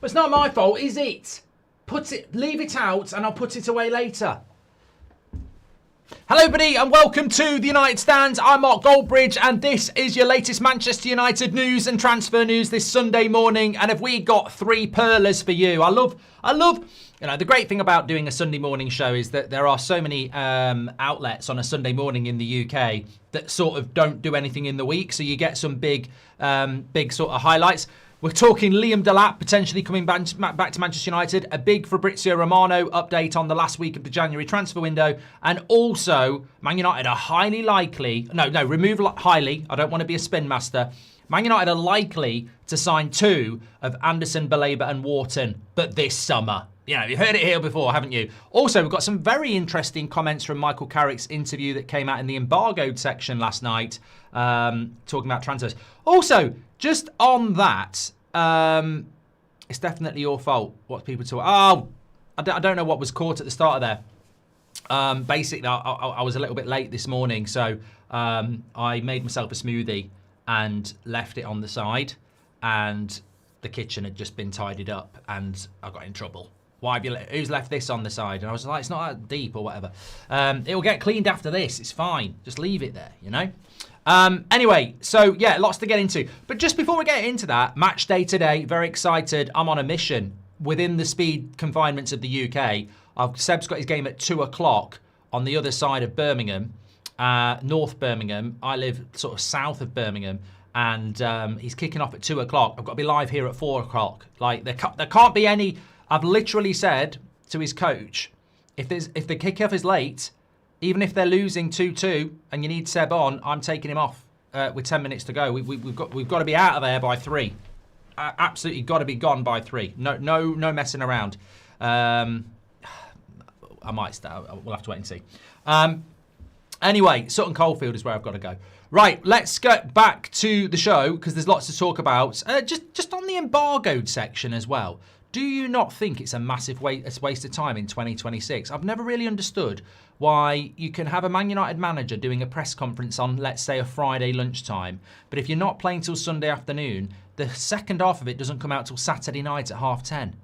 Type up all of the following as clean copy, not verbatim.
It's not my fault, is it? Leave it out and I'll put it away later. Hello everybody and welcome to the United Stands. I'm Mark Goldbridge and this is your latest Manchester United news and transfer news this Sunday morning. And have we got three pearlers for you? I love, you know, the great thing about doing a Sunday morning show is that there are so many outlets on a Sunday morning in the UK that sort of don't do anything in the week. So you get some big sort of highlights. We're talking Liam Delap potentially coming back to Manchester United, a big Fabrizio Romano update on the last week of the January transfer window, and also Man United are highly likely, remove highly, I don't want to be a spin master, Man United are likely to sign two of Anderson, Baleba and Wharton, but this summer. You know, you've heard it here before, haven't you? Also, we've got some very interesting comments from Michael Carrick's interview that came out in the embargoed section last night, talking about transfers. Also, just on that, it's definitely your fault what people talk. Oh, I don't know what was caught at the start of there. Basically, I was a little bit late this morning, so I made myself a smoothie and left it on the side, and the kitchen had just been tidied up, and I got in trouble. Why have you? Who's left this on the side? And I was like, it's not that deep or whatever. It will get cleaned after this. It's fine. Just leave it there, you know. Anyway, so yeah, lots to get into. But just before we get into that, match day today, very excited. I'm on a mission within the speed confinements of the UK. Seb's got his game at 2 o'clock on the other side of Birmingham, North Birmingham. I live sort of south of Birmingham, and he's kicking off at 2 o'clock. I've got to be live here at 4 o'clock. Like there can't be any. I've literally said to his coach, if the kickoff is late, even if they're losing 2-2 and you need Seb on, I'm taking him off with 10 minutes to go. We've got to be out of there by 3. Absolutely got to be gone by 3. No messing around. I might start. We'll have to wait and see. Anyway, Sutton Coldfield is where I've got to go. Right, let's get back to the show because there's lots to talk about. Just on the embargoed section as well. Do you not think it's a massive waste of time in 2026? I've never really understood why you can have a Man United manager doing a press conference on, let's say, a Friday lunchtime, but if you're not playing till Sunday afternoon, the second half of it doesn't come out till Saturday night at 10:30.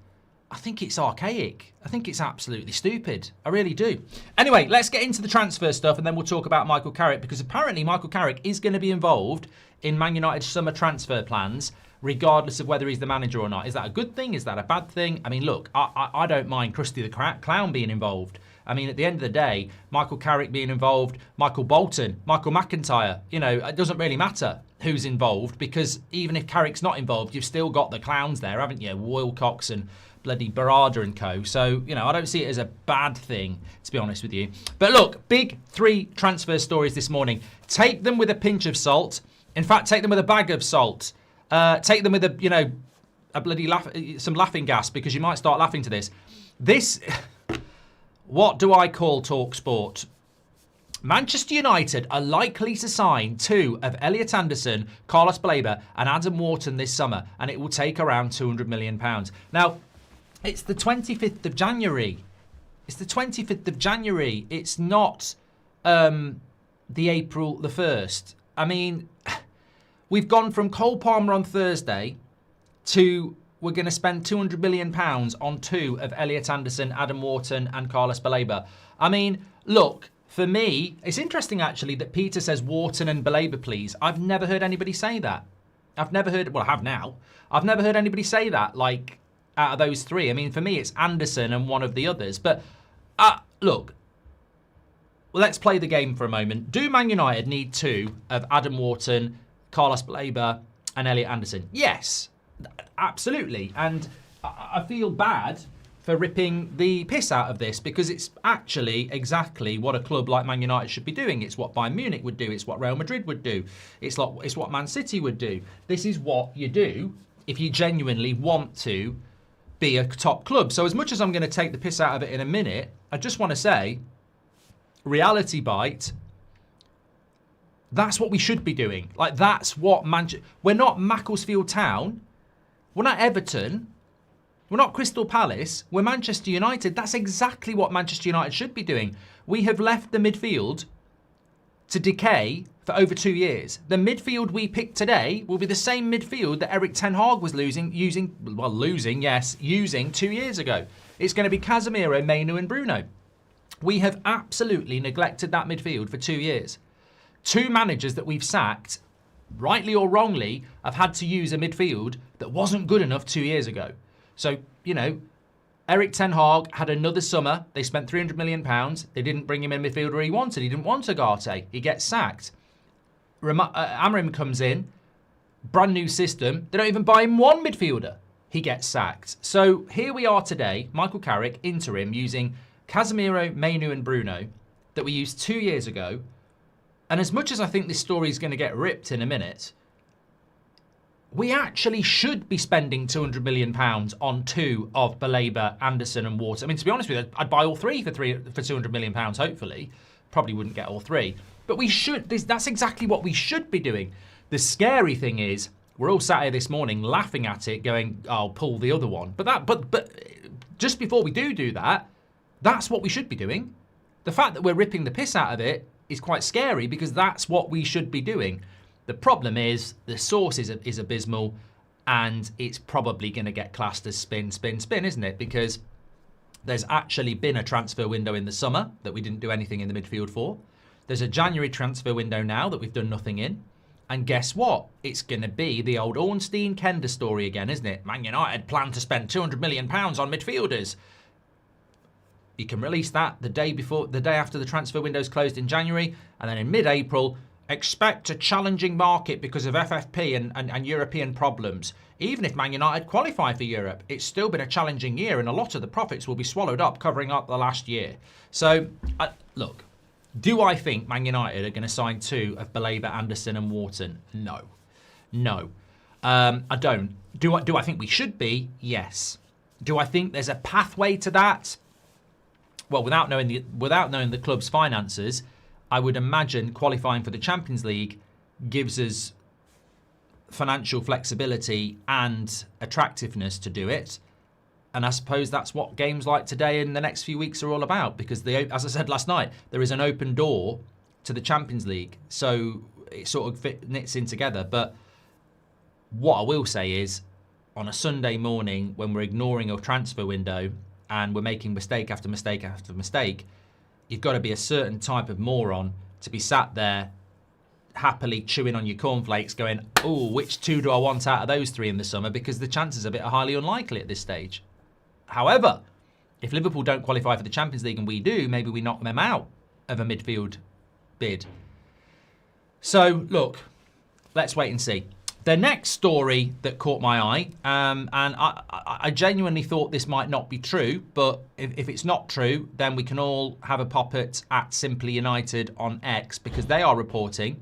I think it's archaic. I think it's absolutely stupid. I really do. Anyway, let's get into the transfer stuff and then we'll talk about Michael Carrick, because apparently Michael Carrick is going to be involved in Man United's summer transfer plans, regardless of whether he's the manager or not. Is that a good thing? Is that a bad thing? I mean, look, I don't mind Krusty the Clown being involved. I mean, at the end of the day, Michael Carrick being involved, Michael Bolton, Michael McIntyre, you know, it doesn't really matter who's involved, because even if Carrick's not involved, you've still got the clowns there, haven't you? Wilcox and bloody Barada and co. So, you know, I don't see it as a bad thing, to be honest with you. But look, big 3 transfer stories this morning. Take them with a pinch of salt. In fact, take them with a bag of salt. Take them with some laughing gas, because you might start laughing to this. What do I call TalkSport? Manchester United are likely to sign 2 of Elliot Anderson, Carlos Baleba and Adam Wharton this summer, and it will take around £200 million. Now, it's the 25th of January. It's the 25th of January. It's not the April the 1st. I mean, we've gone from Cole Palmer on Thursday to we're going to spend £200 million on 2 of Elliot Anderson, Adam Wharton and Carlos Baleba. I mean, look, for me, it's interesting actually that Peter says Wharton and Baleba, please. I've never heard anybody say that. I've never heard, well, I have now. I've never heard anybody say that, like, out of those 3. I mean, for me, it's Anderson and one of the others. But, look, let's play the game for a moment. Do Man United need 2 of Adam Wharton, Carlos Baleba and Elliot Anderson? Yes, absolutely. And I feel bad for ripping the piss out of this, because it's actually exactly what a club like Man United should be doing. It's what Bayern Munich would do. It's what Real Madrid would do. It's what Man City would do. This is what you do if you genuinely want to be a top club. So as much as I'm going to take the piss out of it in a minute, I just want to say, reality bite, that's what we should be doing. Like, that's what we're not Macclesfield Town. We're not Everton. We're not Crystal Palace. We're Manchester United. That's exactly what Manchester United should be doing. We have left the midfield to decay for over 2 years. The midfield we picked today will be the same midfield that Erik ten Hag was using 2 years ago. It's going to be Casemiro, Mainu and Bruno. We have absolutely neglected that midfield for 2 years. 2 managers that we've sacked, rightly or wrongly, have had to use a midfield that wasn't good enough 2 years ago. So, you know, Erik ten Hag had another summer. They spent £300 million. They didn't bring him in midfielder he wanted. He didn't want Ugarte. He gets sacked. Amorim comes in, brand new system. They don't even buy him one midfielder. He gets sacked. So here we are today, Michael Carrick, interim, using Casemiro, Mainu and Bruno that we used 2 years ago. And as much as I think this story is going to get ripped in a minute, we actually should be spending £200 million on 2 of Baleba, Anderson and Wharton. I mean, to be honest with you, I'd buy all 3 for £200 million, hopefully. Probably wouldn't get all 3. But we should. That's exactly what we should be doing. The scary thing is, we're all sat here this morning laughing at it, going, "I'll pull the other one." But just before we do that, that's what we should be doing. The fact that we're ripping the piss out of it is quite scary because that's what we should be doing. The problem is the source is abysmal, and it's probably going to get classed as spin, isn't it? Because there's actually been a transfer window in the summer that we didn't do anything in the midfield for. There's a January transfer window now that we've done nothing in. And guess what? It's going to be the old Ornstein-Kender story again, isn't it? Man United plan to spend £200 million on midfielders. You can release that the day after the transfer window's closed in January. And then in mid-April, expect a challenging market because of FFP and European problems. Even if Man United qualify for Europe, it's still been a challenging year and a lot of the profits will be swallowed up covering up the last year. So, look. Do I think Man United are going to sign 2 of Baleba, Anderson and Wharton? No. I don't. Do I think we should be? Yes. Do I think there's a pathway to that? Well, without knowing the club's finances, I would imagine qualifying for the Champions League gives us financial flexibility and attractiveness to do it. And I suppose that's what games like today and the next few weeks are all about. Because, as I said last night, there is an open door to the Champions League. So it sort of knits in together. But what I will say is, on a Sunday morning, when we're ignoring a transfer window and we're making mistake after mistake after mistake, you've got to be a certain type of moron to be sat there happily chewing on your cornflakes going, "Oh, which 2 do I want out of those 3 in the summer?" Because the chances of it are highly unlikely at this stage. However, if Liverpool don't qualify for the Champions League and we do, maybe we knock them out of a midfield bid. So, look, let's wait and see. The next story that caught my eye, and I genuinely thought this might not be true, but if it's not true, then we can all have a pop at Simply United on X, because they are reporting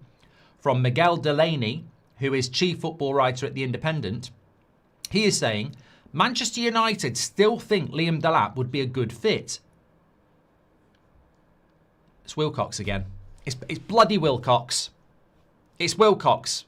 from Miguel Delaney, who is chief football writer at The Independent. He is saying, Manchester United still think Liam Delap would be a good fit. It's Wilcox again. It's bloody Wilcox. It's Wilcox.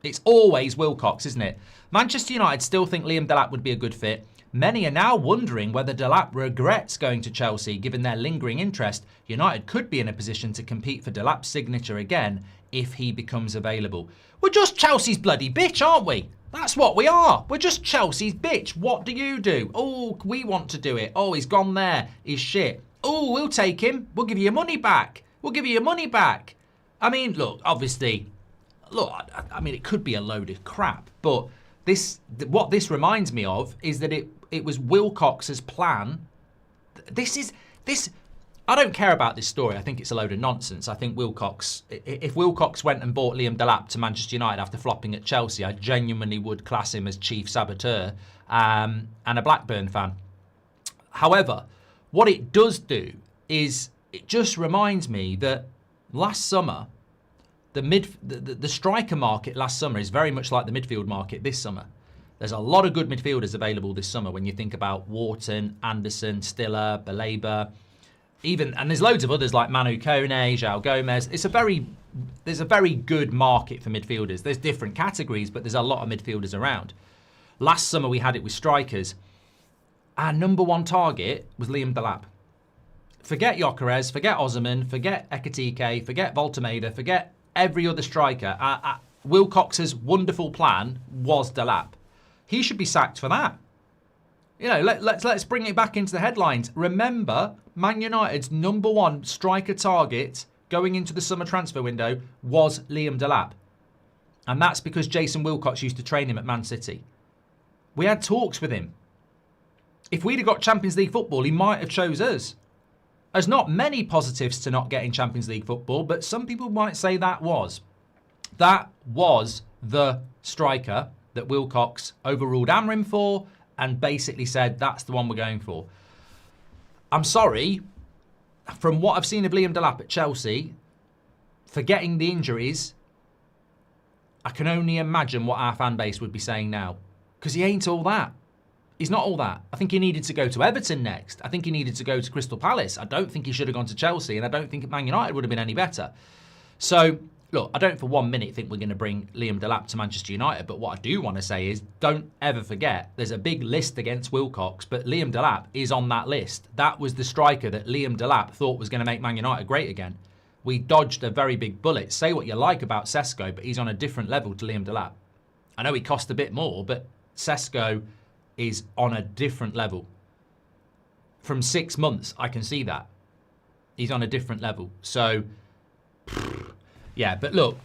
It's always Wilcox, isn't it? Manchester United still think Liam Delap would be a good fit. Many are now wondering whether Delap regrets going to Chelsea, given their lingering interest. United could be in a position to compete for Delap's signature again if he becomes available. We're just Chelsea's bloody bitch, aren't we? That's what we are. We're just Chelsea's bitch. What do you do? Oh, we want to do it. Oh, he's gone there. He's shit. Oh, we'll take him. We'll give you your money back. We'll give you your money back. I mean, look, obviously, I mean, it could be a load of crap, but what this reminds me of is that it was Wilcox's plan. I don't care about this story. I think it's a load of nonsense. I think if Wilcox went and bought Liam Delap to Manchester United after flopping at Chelsea, I genuinely would class him as chief saboteur and a Blackburn fan. However, what it does do is it just reminds me that last summer, the striker market last summer is very much like the midfield market this summer. There's a lot of good midfielders available this summer when you think about Wharton, Anderson, Stiller, Baleba. And there's loads of others like Manu Kone, João Gomez. There's a very good market for midfielders. There's different categories, but there's a lot of midfielders around. Last summer we had it with strikers. Our number 1 target was Liam Delap. Forget Gyökeres, forget Osimhen, forget Ekitike, forget Voltemeda, forget every other striker. Wilcox's wonderful plan was Delap. He should be sacked for that. You know, let's bring it back into the headlines. Remember, Man United's #1 striker target going into the summer transfer window was Liam Delap. And that's because Jason Wilcox used to train him at Man City. We had talks with him. If we'd have got Champions League football, he might have chose us. There's not many positives to not getting Champions League football, but some people might say that was. That was the striker that Wilcox overruled Amrim for and basically said, that's the one we're going for. I'm sorry, from what I've seen of Liam Delap at Chelsea, forgetting the injuries, I can only imagine what our fan base would be saying now. Because he ain't all that. He's not all that. I think he needed to go to Everton next. I think he needed to go to Crystal Palace. I don't think he should have gone to Chelsea, and I don't think Man United would have been any better. So, look, I don't for 1 minute think we're going to bring Liam Delap to Manchester United, but what I do want to say is don't ever forget there's a big list against Wilcox, but Liam Delap is on that list. That was the striker that Liam Delap thought was going to make Man United great again. We dodged a very big bullet. Say what you like about Sesko, but he's on a different level to Liam Delap. I know he cost a bit more, but Sesko is on a different level. From 6 months, I can see that. He's on a different level. So, yeah, but look,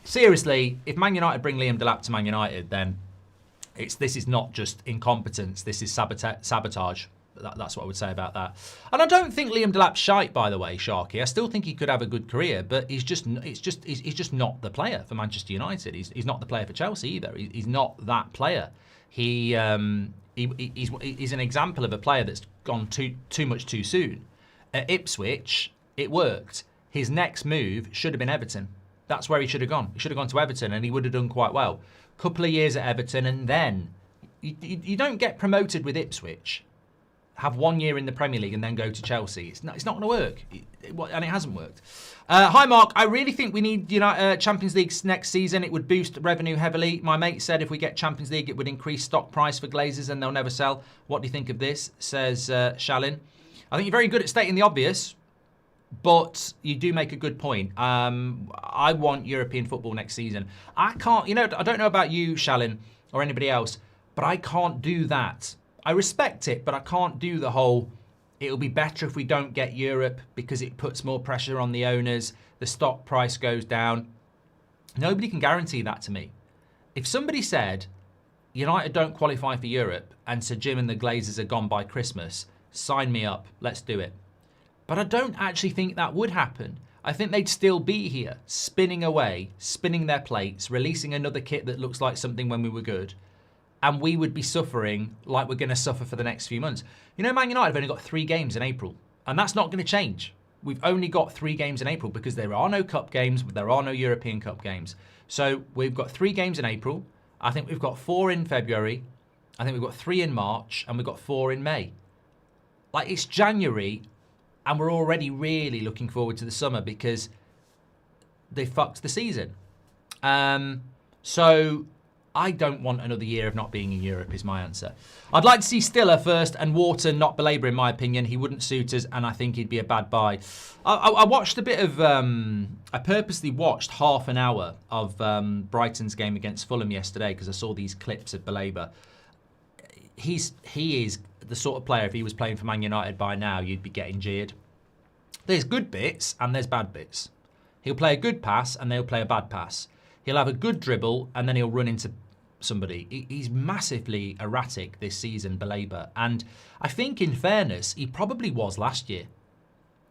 seriously, if Man United bring Liam Delap to Man United, then this is not just incompetence, this is sabotage. That's what I would say about that. And I don't think Liam Delap's shite, by the way, Sharky. I still think he could have a good career, but he's just not the player for Manchester United. He's not the player for Chelsea either. He's not that player. He's an example of a player that's gone too much too soon. At Ipswich, it worked. His next move should have been Everton. That's where he should have gone. He should have gone to Everton, and he would have done quite well. Couple of years at Everton, and then you don't get promoted with Ipswich, have 1 year in the Premier League, and then go to Chelsea. It's not going to work, and it hasn't worked. Hi, Mark. I really think we need Champions League next season. It would boost revenue heavily. My mate said if we get Champions League, it would increase stock price for Glazers, and they'll never sell. What do you think of this? Says Shalin. I think you're very good at stating the obvious, but you do make a good point. I want European football next season. I can't, I don't know about you, Shalin, or anybody else, but I can't do that. I respect it, but I can't do the whole, it'll be better if we don't get Europe because it puts more pressure on the owners, the stock price goes down. Nobody can guarantee that to me. If somebody said, United don't qualify for Europe, and Sir Jim and the Glazers are gone by Christmas, sign me up, let's do it. But I don't actually think that would happen. I think they'd still be here, spinning away, spinning their plates, releasing another kit that looks like something when we were good. And we would be suffering like we're going to suffer for the next few months. Man United have only got 3 games in April. And that's not going to change. We've only got 3 games in April because there are no cup games, there are no European Cup games. So we've got 3 games in April. I think we've got 4 in February. I think we've got 3 in March. And we've got 4 in May. Like, it's January, and we're already really looking forward to the summer because they fucked the season. So I don't want another year of not being in Europe is my answer. I'd like to see Stiller first and Wharton, not Baleba in my opinion. He wouldn't suit us and I think he'd be a bad buy. I watched a bit of, I purposely watched half an hour of Brighton's game against Fulham yesterday because I saw these clips of Baleba. He is the sort of player, if he was playing for Man United by now, you'd be getting jeered. There's good bits and there's bad bits. He'll play a good pass and they'll play a bad pass. He'll have a good dribble and then he'll run into somebody. He's massively erratic this season, Baleba. And I think, in fairness, he probably was last year.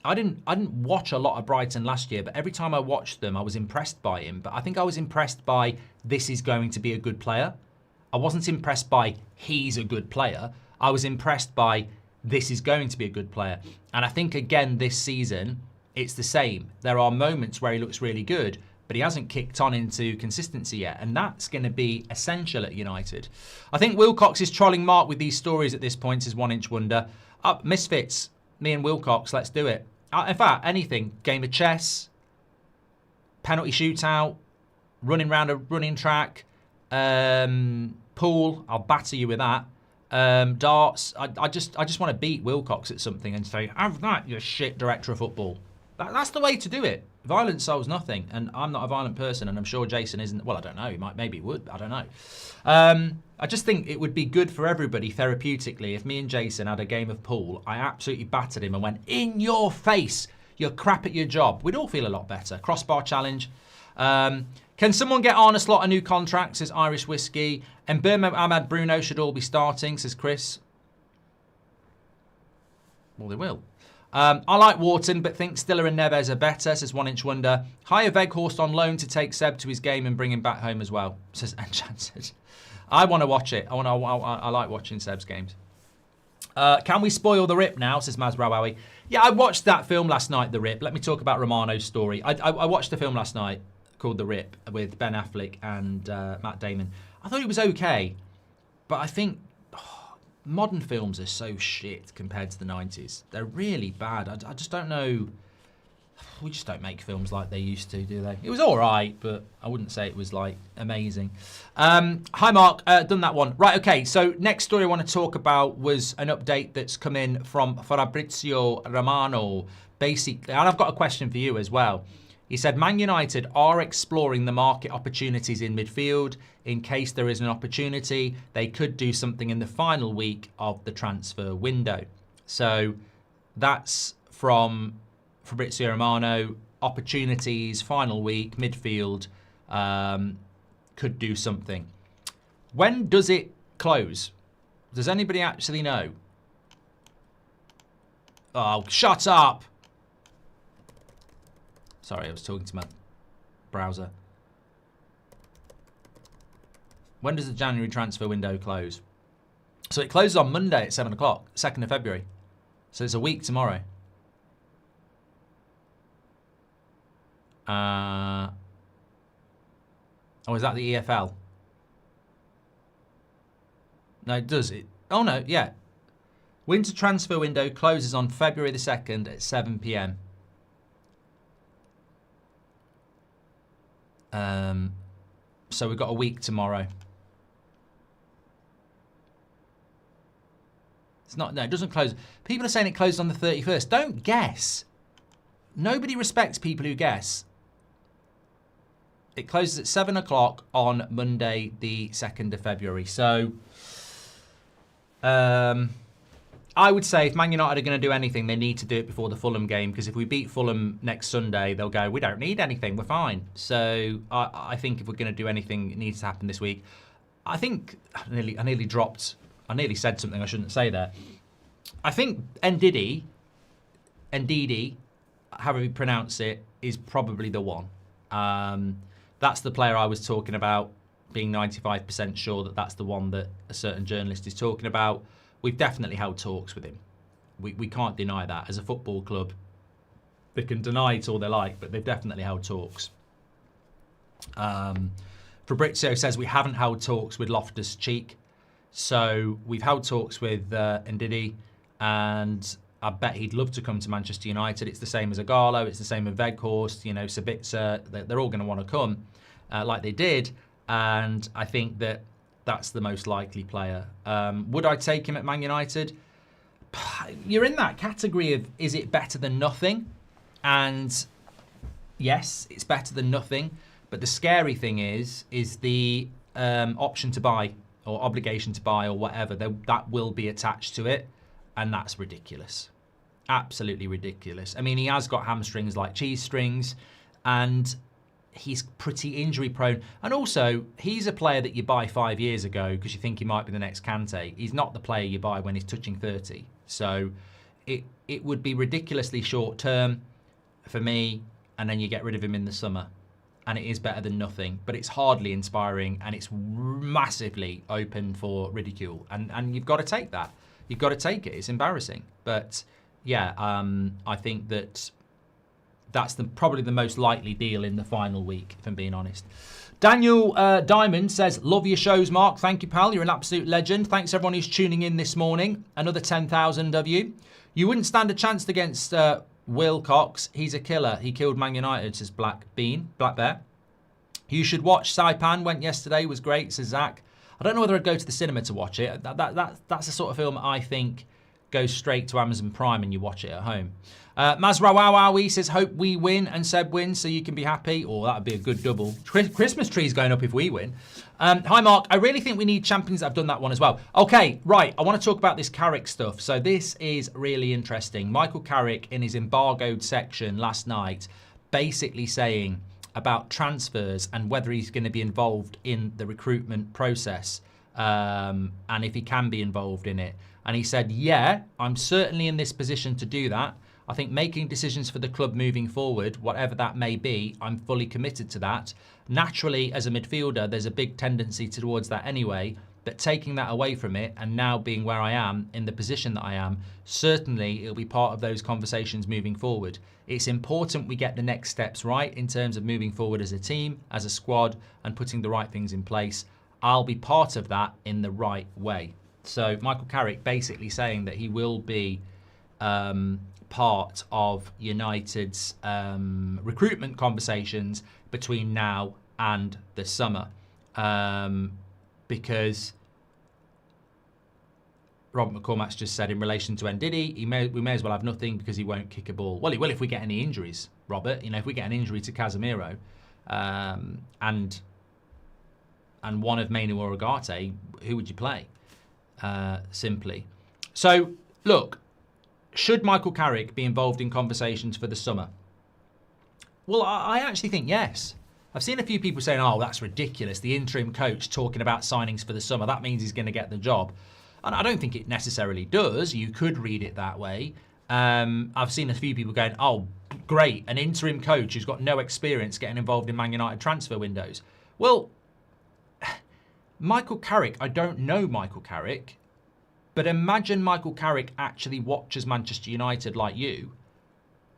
I didn't watch a lot of Brighton last year, but every time I watched them, I was impressed by him. But I think I was impressed by this is going to be a good player. I wasn't impressed by he's a good player. I was impressed by this is going to be a good player. And I think, again, this season, it's the same. There are moments where he looks really good, but he hasn't kicked on into consistency yet, and that's going to be essential at United. I think Wilcox is trolling Mark with these stories at this point, is 1 inch wonder. Misfits, me and Wilcox, let's do it. In fact, anything. Game of chess, penalty shootout, running round a running track, pool, I'll batter you with that. Darts, I just want to beat Wilcox at something and say, have that, you shit director of football. That's the way to do it. Violence solves nothing, and I'm not a violent person, and I'm sure Jason isn't. Well, I don't know. Maybe he would. I don't know. I just think it would be good for everybody therapeutically if me and Jason had a game of pool. I absolutely battered him and went, in your face, you're crap at your job. We'd all feel a lot better. Crossbar challenge. Can someone get Arne Slot a new contract, says Irish Whiskey. And Birmingham Ahmad Bruno should all be starting, says Chris. Well, they will. I like Wharton, but think Stiller and Neves are better, says 1 Inch Wonder. Hire Weghorst on loan to take Seb to his game and bring him back home as well, says Enchanted. I want to watch it. I like watching Seb's games. Can we spoil The Rip now, says Maz Rawawi. Yeah, I watched that film last night, The Rip. Let me talk about Romano's story. I watched the film last night called The Rip with Ben Affleck and Matt Damon. I thought it was okay, but I think modern films are so shit compared to the 90s. They're really bad. I just don't know. We just don't make films like they used to, do they? It was all right, but I wouldn't say it was, like, amazing. Hi, Mark. Done that one. Right, okay. So next story I want to talk about was an update that's come in from Fabrizio Romano, basically. And I've got a question for you as well. He said, Man United are exploring the market opportunities in midfield. In case there is an opportunity, they could do something in the final week of the transfer window. So that's from Fabrizio Romano. Opportunities, final week, midfield, could do something. When does it close? Does anybody actually know? Oh, shut up. Sorry, I was talking to my browser. When does the January transfer window close? So it closes on Monday at 7 o'clock, 2nd of February. So it's a week tomorrow. Oh, is that the EFL? No, it does. Oh, no, yeah. Winter transfer window closes on February the 2nd at 7 p.m. So we've got a week tomorrow. It's not, no, it doesn't close. People are saying it closed on the 31st. Don't guess. Nobody respects people who guess. It closes at 7 o'clock on Monday, the 2nd of February. So, I would say if Man United are going to do anything, they need to do it before the Fulham game, because if we beat Fulham next Sunday, they'll go, we don't need anything, we're fine. So I think if we're going to do anything, it needs to happen this week. I think I nearly said something I shouldn't say there. I think Ndidi, however you pronounce it, is probably the one. That's the player I was talking about, being 95% sure that that's the one that a certain journalist is talking about. We've definitely held talks with him. We can't deny that. As a football club, they can deny it all they like, but they've definitely held talks. Fabrizio says we haven't held talks with Loftus-Cheek. So we've held talks with Ndidi, and I bet he'd love to come to Manchester United. It's the same as Agallo. It's the same with Weghorst, you know, Sabitzer. They're all going to want to come like they did. And I think that that's the most likely player. Would I take him at Man United? You're in that category of, is it better than nothing? And yes, it's better than nothing. But the scary thing is the option to buy or obligation to buy or whatever, that will be attached to it. And that's ridiculous. Absolutely ridiculous. I mean, he has got hamstrings like cheese strings, and he's pretty injury prone. And also, he's a player that you buy 5 years ago because you think he might be the next Kante. He's not the player you buy when he's touching 30. So it would be ridiculously short term for me, and then you get rid of him in the summer. And it is better than nothing, but it's hardly inspiring, and it's massively open for ridicule. And you've got to take that. You've got to take it. It's embarrassing. But yeah, I think that's probably the most likely deal in the final week, if I'm being honest. Daniel Diamond says, love your shows, Mark. Thank you, pal. You're an absolute legend. Thanks, everyone who's tuning in this morning. Another 10,000 of you. You wouldn't stand a chance against Will Cox. He's a killer. He killed Man United, says Black Bear. You should watch Saipan. Went yesterday. Was great, says Zach. I don't know whether I'd go to the cinema to watch it. That's the sort of film I think goes straight to Amazon Prime and you watch it at home. Mazrawawi says, hope we win and Seb wins so you can be happy. Oh, that would be a good double. Christmas tree's going up if we win. Hi, Mark. I really think we need champions. I've done that one as well. Okay, right. I want to talk about this Carrick stuff. So this is really interesting. Michael Carrick, in his embargoed section last night, basically saying about transfers and whether he's going to be involved in the recruitment process and if he can be involved in it. And he said, yeah, I'm certainly in this position to do that. I think making decisions for the club moving forward, whatever that may be, I'm fully committed to that. Naturally, as a midfielder, there's a big tendency towards that anyway, but taking that away from it and now being where I am, in the position that I am, certainly it'll be part of those conversations moving forward. It's important we get the next steps right in terms of moving forward as a team, as a squad, and putting the right things in place. I'll be part of that in the right way. So Michael Carrick basically saying that he will be part of United's recruitment conversations between now and the summer, because Robert McCormack's just said in relation to Ndidi, we may as well have nothing because he won't kick a ball. Well, he will if we get any injuries, Robert. You know, if we get an injury to Casemiro and one of Mainu or Ugarte, who would you play? Simply. So, look, should Michael Carrick be involved in conversations for the summer? Well, I actually think yes. I've seen a few people saying, oh, that's ridiculous. The interim coach talking about signings for the summer. That means he's going to get the job. And I don't think it necessarily does. You could read it that way. I've seen a few people going, oh, great, an interim coach who's got no experience getting involved in Man United transfer windows. Well, Michael Carrick, I don't know Michael Carrick, but imagine Michael Carrick actually watches Manchester United like you.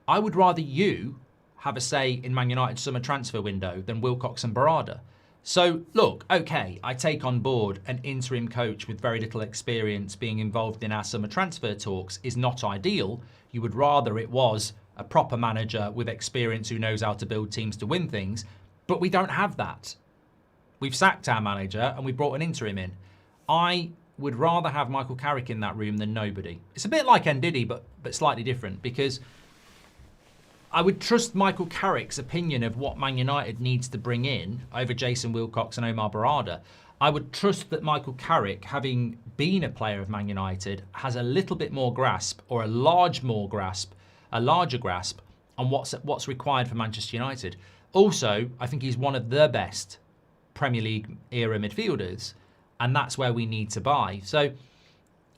I would rather you have a say in Man United's summer transfer window than Wilcox and Barada. So, look, okay, I take on board an interim coach with very little experience being involved in our summer transfer talks is not ideal. You would rather it was a proper manager with experience who knows how to build teams to win things, but we don't have that. We've sacked our manager and we brought an interim in. I would rather have Michael Carrick in that room than nobody. It's a bit like Ndidi, but slightly different, because I would trust Michael Carrick's opinion of what Man United needs to bring in over Jason Wilcox and Omar Barada. I would trust that Michael Carrick, having been a player of Man United, has a little bit more grasp, or a larger grasp on what's required for Manchester United. Also, I think he's one of the best Premier League era midfielders, and that's where we need to buy. So,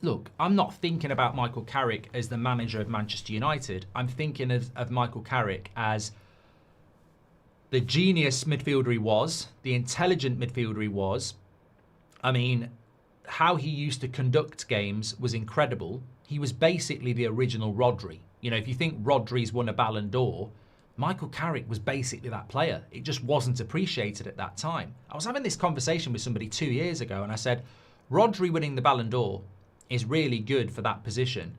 look, I'm not thinking about Michael Carrick as the manager of Manchester United. I'm thinking of Michael Carrick as the genius midfielder he was, the intelligent midfielder he was. I mean, how he used to conduct games was incredible. He was basically the original Rodri. You know, if you think Rodri's won a Ballon d'Or, Michael Carrick was basically that player. It just wasn't appreciated at that time. I was having this conversation with somebody 2 years ago and I said, Rodri winning the Ballon d'Or is really good for that position,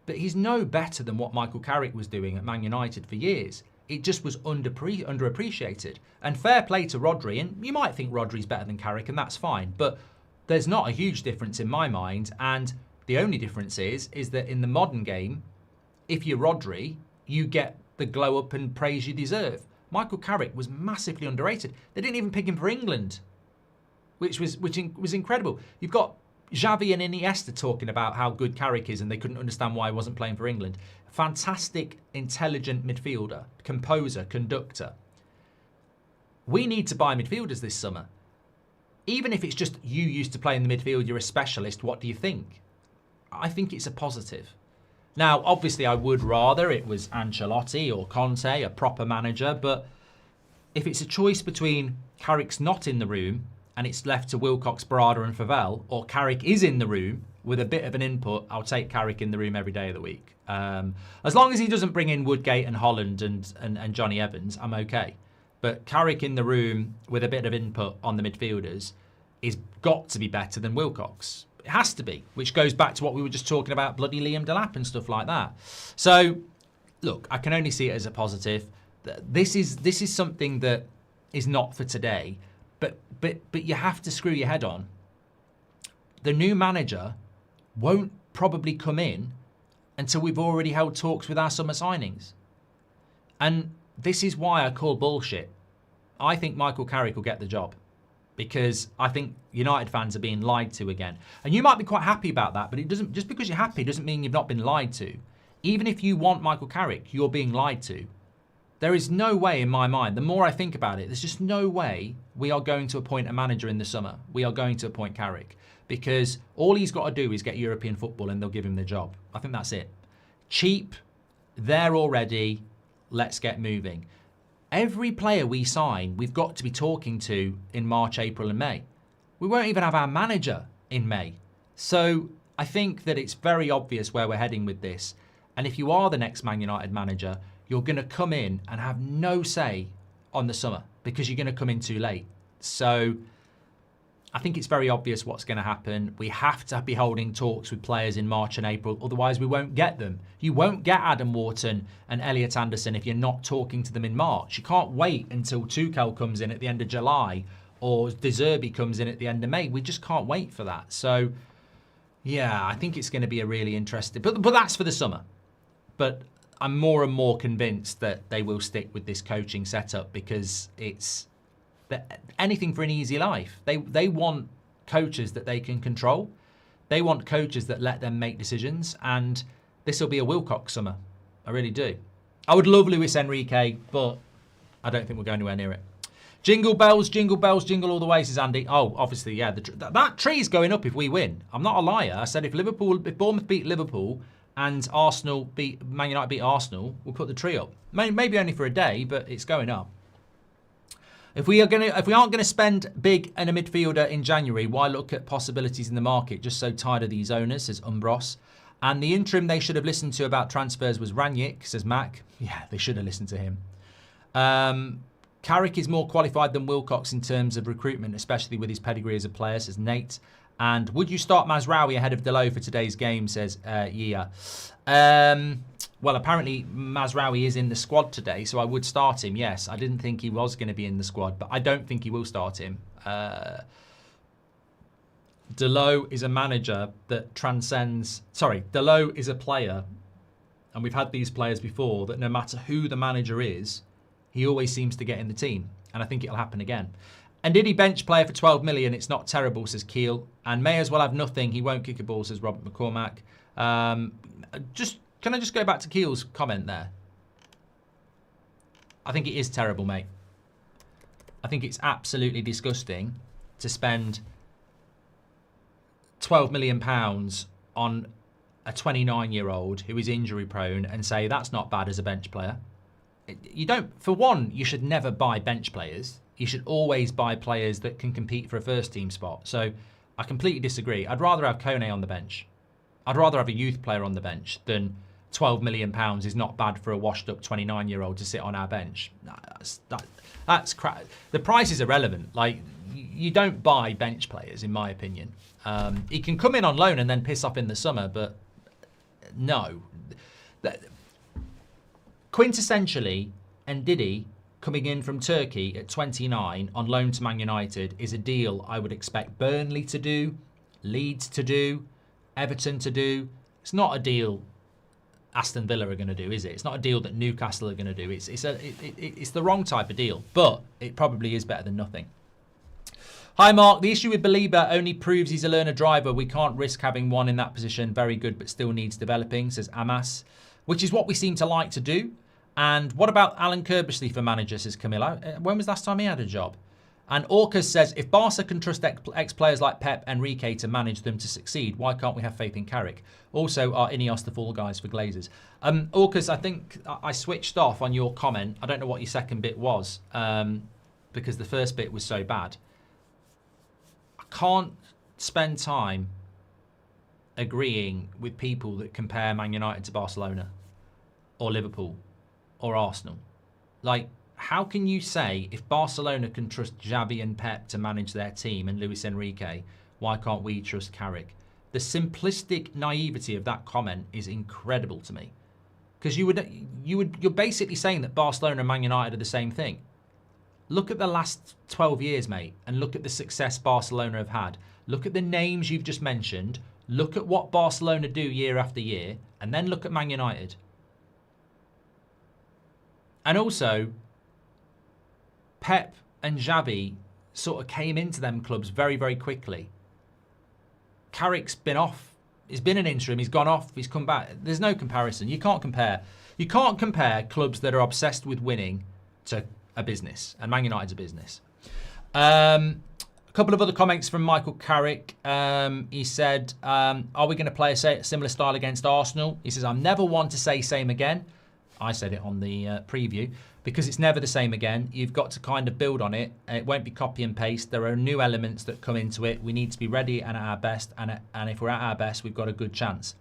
but he's no better than what Michael Carrick was doing at Man United for years. It just was underappreciated. And fair play to Rodri, and you might think Rodri's better than Carrick, and that's fine, but there's not a huge difference in my mind, and the only difference is that in the modern game, if you're Rodri, you get the glow up and praise you deserve. Michael Carrick was massively underrated. They didn't even pick him for England, which was incredible. You've got Xavi and Iniesta talking about how good Carrick is and they couldn't understand why he wasn't playing for England. Fantastic, intelligent midfielder, composer, conductor. We need to buy midfielders this summer. Even if it's just you used to play in the midfield, you're a specialist, what do you think? I think it's a positive. Now, obviously, I would rather it was Ancelotti or Conte, a proper manager, but if it's a choice between Carrick's not in the room and it's left to Wilcox, Barada and Favell, or Carrick is in the room with a bit of an input, I'll take Carrick in the room every day of the week. As long as he doesn't bring in Woodgate and Holland and Johnny Evans, I'm okay. But Carrick in the room with a bit of input on the midfielders is got to be better than Wilcox. It has to be, which goes back to what we were just talking about, bloody Liam Delap and stuff like that. So, look, I can only see it as a positive. This is something that is not for today, but you have to screw your head on. The new manager won't probably come in until we've already held talks with our summer signings. And this is why I call bullshit. I think Michael Carrick will get the job because I think United fans are being lied to again. And you might be quite happy about that, but it doesn't. Just because you're happy doesn't mean you've not been lied to. Even if you want Michael Carrick, you're being lied to. There is no way in my mind, the more I think about it, there's just no way we are going to appoint a manager in the summer. We are going to appoint Carrick because all he's got to do is get European football and they'll give him the job. I think that's it. Cheap, there already, let's get moving. Every player we sign, we've got to be talking to in March, April and May. We won't even have our manager in May. So I think that it's very obvious where we're heading with this. And if you are the next Man United manager, you're going to come in and have no say on the summer because you're going to come in too late. So I think it's very obvious what's going to happen. We have to be holding talks with players in March and April, otherwise we won't get them. You won't get Adam Wharton and Elliot Anderson if you're not talking to them in March. You can't wait until Tuchel comes in at the end of July or De Zerbi comes in at the end of May. We just can't wait for that. So yeah, I think it's going to be a really interesting, but that's for the summer. But I'm more and more convinced that they will stick with this coaching setup because it's anything for an easy life. They want coaches that they can control. They want coaches that let them make decisions. And this will be a Wilcox summer. I really do. I would love Luis Enrique, but I don't think we'll go anywhere near it. Jingle bells, jingle bells, jingle all the way, says Andy. Oh, obviously, yeah. That tree's going up if we win. I'm not a liar. I said if Bournemouth beat Liverpool and Man United beat Arsenal, we'll put the tree up. Maybe only for a day, but it's going up. If we aren't going to spend big in a midfielder in January, why look at possibilities in the market? Just so tired of these owners, says Umbros. And the interim they should have listened to about transfers was Ranić, says Mac. Yeah, they should have listened to him. Carrick is more qualified than Wilcox in terms of recruitment, especially with his pedigree as a player, says Nate. And would you start Mazraoui ahead of Delap for today's game, says yeah. Well, apparently Mazraoui is in the squad today, so I would start him, yes. I didn't think he was going to be in the squad, but I don't think he will start him. Delap is a manager that transcends... Sorry, Delap is a player, and we've had these players before, that no matter who the manager is, he always seems to get in the team, and I think it'll happen again. And did he bench player for 12 million? It's not terrible, says Keel. And may as well have nothing. He won't kick a ball, says Robert McCormack. Can I just go back to Keel's comment there? I think it is terrible, mate. I think it's absolutely disgusting to spend £12 million on a 29-year-old who is injury prone and say that's not bad as a bench player. You don't, for one, you should never buy bench players. You should always buy players that can compete for a first team spot. So I completely disagree. I'd rather have Kone on the bench. I'd rather have a youth player on the bench than £12 million is not bad for a washed up 29-year-old to sit on our bench. That's crap. The price is irrelevant. Like, you don't buy bench players, in my opinion. He can come in on loan and then piss off in the summer, but no. Quintessentially, Ndidi coming in from Turkey at 29 on loan to Man United is a deal I would expect Burnley to do, Leeds to do, Everton to do. It's not a deal Aston Villa are going to do, is it? It's not a deal that Newcastle are going to do. It's the wrong type of deal, but it probably is better than nothing. Hi, Mark. The issue with Baleba only proves he's a learner driver. We can't risk having one in that position. Very good, but still needs developing, says Amas, which is what we seem to like to do. And what about Alan Kirbishley for manager, says Camilla. When was the last time he had a job? And Orcas says, if Barca can trust ex-players like Pep and Enrique to manage them to succeed, why can't we have faith in Carrick? Also, are Ineos the fall guys for Glazers? Orcas, I think I switched off on your comment. I don't know what your second bit was, because the first bit was so bad. I can't spend time agreeing with people that compare Man United to Barcelona or Liverpool or Arsenal. Like, how can you say if Barcelona can trust Xavi and Pep to manage their team and Luis Enrique, why can't we trust Carrick? The simplistic naivety of that comment is incredible to me, because you're basically saying that Barcelona and Man United are the same thing. Look at the last 12 years, mate, and look at the success Barcelona have had. Look at the names you've just mentioned. Look at what Barcelona do year after year, and then look at Man United. And also, Pep and Xavi sort of came into them clubs very, very quickly. Carrick's been off. He's been an interim. He's gone off. He's come back. There's no comparison. You can't compare. You can't compare clubs that are obsessed with winning to a business. And Man United's a business. A couple of other comments from Michael Carrick. He said, are we going to play a similar style against Arsenal? He says, I'm never one to say same again. I said it on the preview. Because it's never the same again. You've got to kind of build on it. It won't be copy and paste. There are new elements that come into it. We need to be ready and at our best. And if we're at our best, we've got a good chance.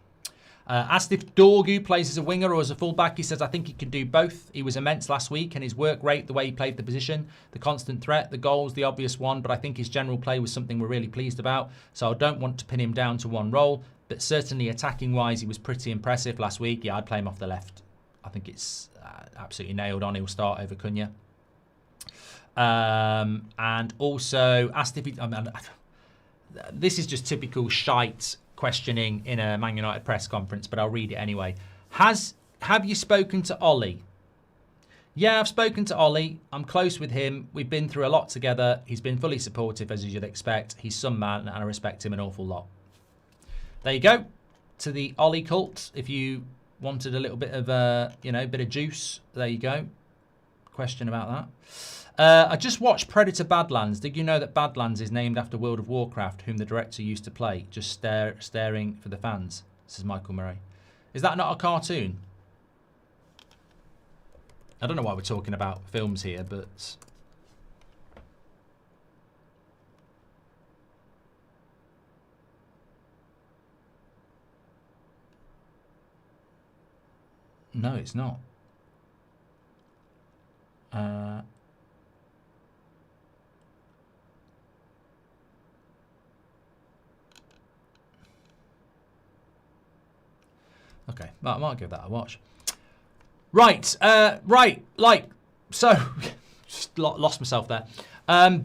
Asked if Dorgu plays as a winger or as a fullback, he says, I think he can do both. He was immense last week, and his work rate, the way he played the position, the constant threat, the goals, the obvious one, but I think his general play was something we're really pleased about. So I don't want to pin him down to one role, but certainly attacking-wise, he was pretty impressive last week. Yeah, I'd play him off the left. I think it's absolutely nailed on. He'll start over Cunha. And also asked if he... this is just typical shite questioning in a Man United press conference, but I'll read it anyway. Have you spoken to Ollie? Yeah, I've spoken to Ollie. I'm close with him. We've been through a lot together. He's been fully supportive, as you'd expect. He's some man, and I respect him an awful lot. There you go. To the Ollie cult. If you wanted a little bit of, bit of juice, there you go. Question about that. I just watched Predator Badlands. Did you know that Badlands is named after World of Warcraft, whom the director used to play? Just staring for the fans, says Michael Murray. Is that not a cartoon? I don't know why we're talking about films here, but... No, it's not. Okay, I might give that a watch. Right, so, just lost myself there.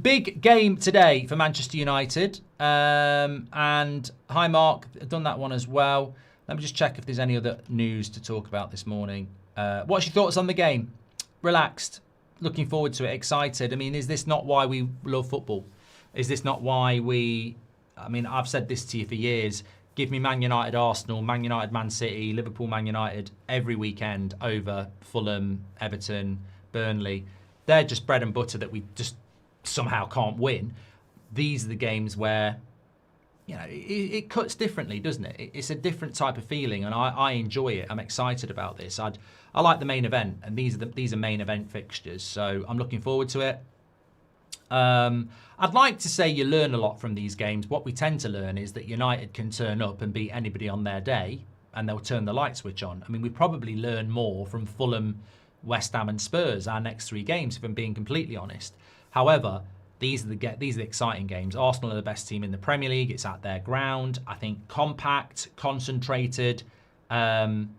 Big game today for Manchester United. And hi, Mark, I've done that one as well. Let me just check if there's any other news to talk about this morning. What's your thoughts on the game? Relaxed, looking forward to it, excited. I mean, is this not why we love football? Is this not why we... I mean, I've said this to you for years. Give me Man United, Arsenal, Man United, Man City, Liverpool, Man United every weekend over Fulham, Everton, Burnley. They're just bread and butter that we just somehow can't win. These are the games where, you know, it cuts differently, doesn't it? It's a different type of feeling, and I enjoy it. I'm excited about this. I like the main event, and these are main event fixtures, so I'm looking forward to it. I'd like to say you learn a lot from these games. What we tend to learn is that United can turn up and beat anybody on their day, and they'll turn the light switch on. I mean, we probably learn more from Fulham, West Ham and Spurs, our next three games, if I'm being completely honest. However, these are the exciting games. Arsenal are the best team in the Premier League. It's at their ground. I think compact, concentrated, and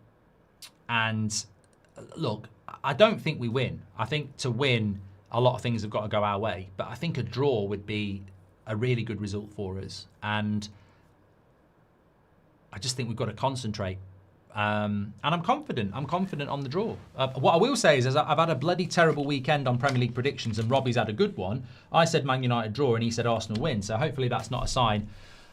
look, I don't think we win. I think to win, a lot of things have got to go our way, but I think a draw would be a really good result for us. And I just think we've got to concentrate. And I'm confident. I'm confident on the draw. What I will say is I've had a bloody terrible weekend on Premier League predictions, and Robbie's had a good one. I said Man United draw, and he said Arsenal win. So hopefully that's not a sign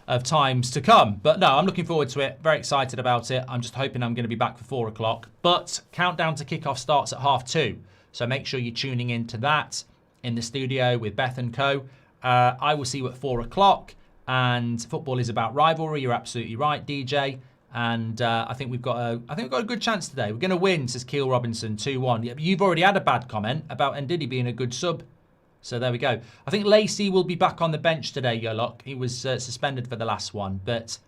of times to come. But no, I'm looking forward to it. Very excited about it. I'm just hoping I'm going to be back for 4 o'clock. But countdown to kickoff starts at 2:30. So make sure you're tuning in to that in the studio with Beth and co. I will see you at 4 o'clock. And football is about rivalry. You're absolutely right, DJ. And I think we've got a good chance today. We're going to win, says Keel Robinson, 2-1. You've already had a bad comment about Ndidi being a good sub. So there we go. I think Lacey will be back on the bench today, Yolok. He was suspended for the last one. But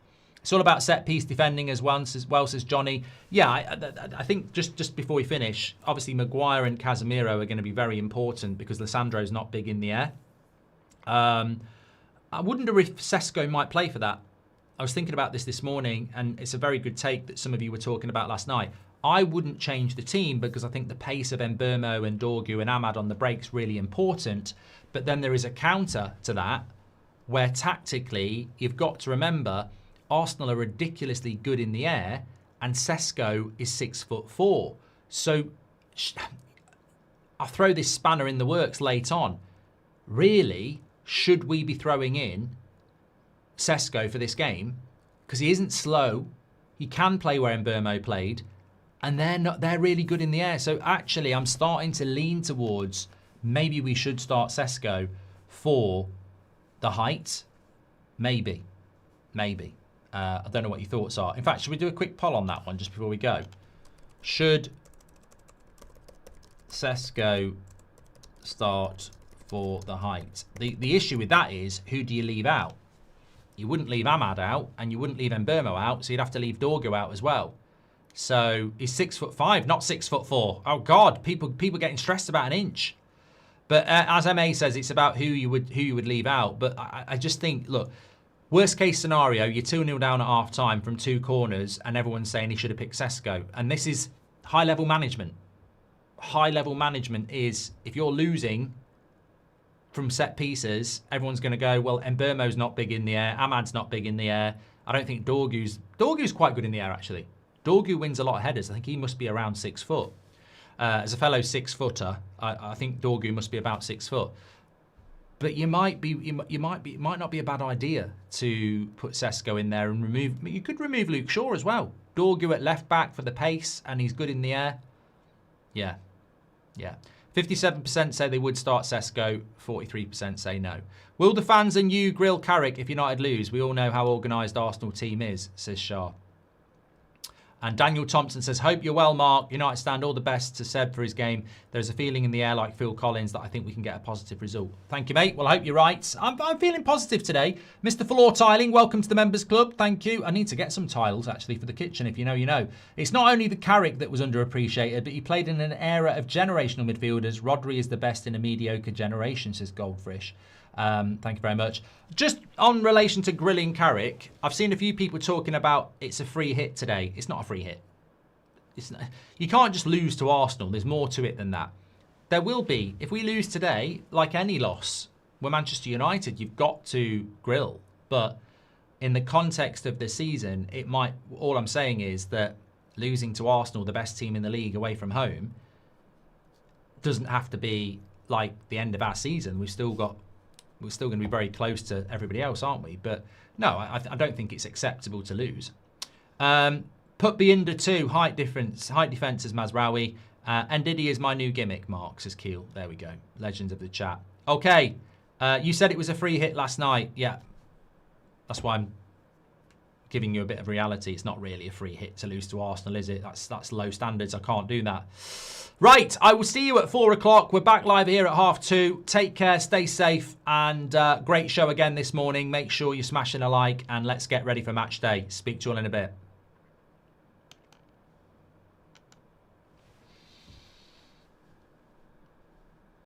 it's all about set-piece defending as well, says Johnny. Yeah, I think just before we finish, obviously Maguire and Casemiro are going to be very important because Lissandro's not big in the air. I wonder if Sesko might play for that. I was thinking about this morning, and it's a very good take that some of you were talking about last night. I wouldn't change the team because I think the pace of Mbeumo and Dorgu and Ahmad on the break's really important. But then there is a counter to that where tactically you've got to remember Arsenal are ridiculously good in the air, and Sesko is 6'4". So I'll throw this spanner in the works late on. Really, should we be throwing in Sesko for this game? Because he isn't slow. He can play where Mbeumo played. And they're really good in the air. So actually, I'm starting to lean towards maybe we should start Sesko for the height. Maybe. I don't know what your thoughts are. In fact, should we do a quick poll on that one just before we go? Should Sesko start for the height? The issue with that is, who do you leave out? You wouldn't leave Ahmad out, and you wouldn't leave Mbeumo out, so you'd have to leave Dorgu out as well. So he's 6'5", not 6'4". Oh God, people getting stressed about an inch. But as MA says, it's about who you would leave out. But I just think, look, worst case scenario, you're 2-0 down at half time from 2 corners, and everyone's saying he should have picked Sesko. And this is high level management. High level management is, if you're losing from set pieces, everyone's going to go, well, Mbeumo's not big in the air, Ahmad's not big in the air. I don't think Dorgu's quite good in the air, actually. Dorgu wins a lot of headers. I think he must be around 6 foot. As a fellow 6-footer, I think Dorgu must be about 6 foot. But it might not be a bad idea to put Sesko in there and remove. You could remove Luke Shaw as well. Dorgu at left back for the pace, and he's good in the air. Yeah. 57% say they would start Sesko. 43% say no. Will the fans and you grill Carrick if United lose? We all know how organised Arsenal team is, says Shah. And Daniel Thompson says, hope you're well, Mark. United stand all the best to Seb for his game. There's a feeling in the air like Phil Collins that I think we can get a positive result. Thank you, mate. Well, I hope you're right. I'm feeling positive today. Mr. Floor Tiling, welcome to the Members Club. Thank you. I need to get some tiles, actually, for the kitchen. If you know, you know. It's not only the Carrick that was underappreciated, but he played in an era of generational midfielders. Rodri is the best in a mediocre generation, says Goldfish. Thank you very much. Just on relation to grilling Carrick, I've seen a few people talking about it's a free hit today. It's not a free hit. It's not, you can't just lose to Arsenal. There's more to it than that. There will be. If we lose today, like any loss, we're Manchester United, you've got to grill. But in the context of the season, it might. All I'm saying is that losing to Arsenal, the best team in the league away from home, doesn't have to be like the end of our season. We're still going to be very close to everybody else, aren't we? But no, I don't think it's acceptable to lose. Put Binder 2, height defense as Mazraoui. Ndidi is my new gimmick, Mark, says Keel. There we go. Legends of the chat. Okay, you said it was a free hit last night. Yeah, that's why I'm giving you a bit of reality. It's not really a free hit to lose to Arsenal, is it? That's low standards. I can't do that. Right, I will see you at 4 o'clock. We're back live here at 2:30. Take care, stay safe, and great show again this morning. Make sure you're smashing a like, and let's get ready for match day. Speak to you all in a bit.